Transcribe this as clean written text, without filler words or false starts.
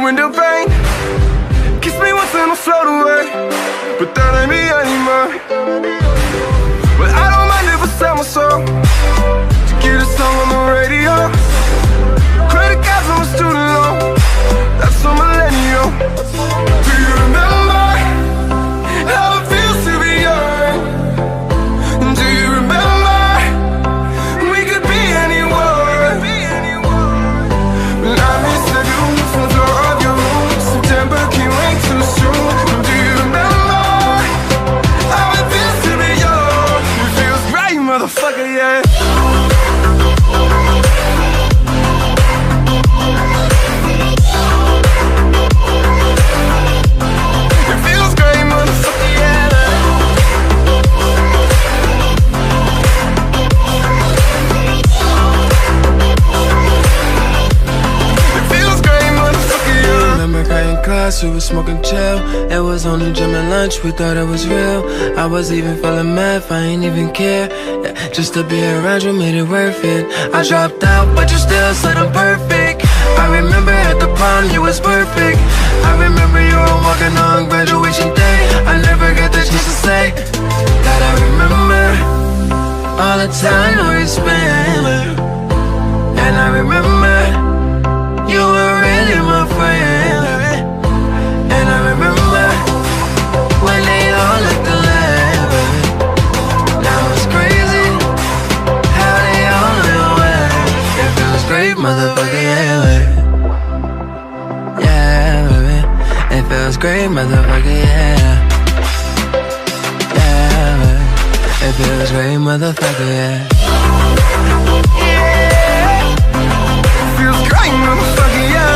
in the pain. Kiss me once and I'll float away, but that ain't me anymore. But I don't mind if I sell my soul to get a song on the radio. Credit cards on my student loan, that's a millennial. Do you remember how it feels to be young? Do you remember we could be anyone? But I miss the view from the door of your room. September came way too soon. Do you remember how it feels to be young? It feels right, motherfucker, yeah. Class, we was smoking chill. It was only gym and lunch, we thought it was real. I was even feeling math, I ain't even care. Yeah, just to be around you made it worth it. I dropped out, but you still said I'm perfect. I remember at the prom, you was perfect. I remember you were walking on graduation day. I never got the chance to say that I remember all the time we spent. And I remember you were really my friend. And I remember when they all looked alike. Now it's crazy how they all went away. It feels great, motherfucker, yeah, baby. Yeah, baby. It feels great, motherfucker, yeah. Yeah, baby. It feels great, motherfucker, yeah. It feels great, motherfucker, yeah.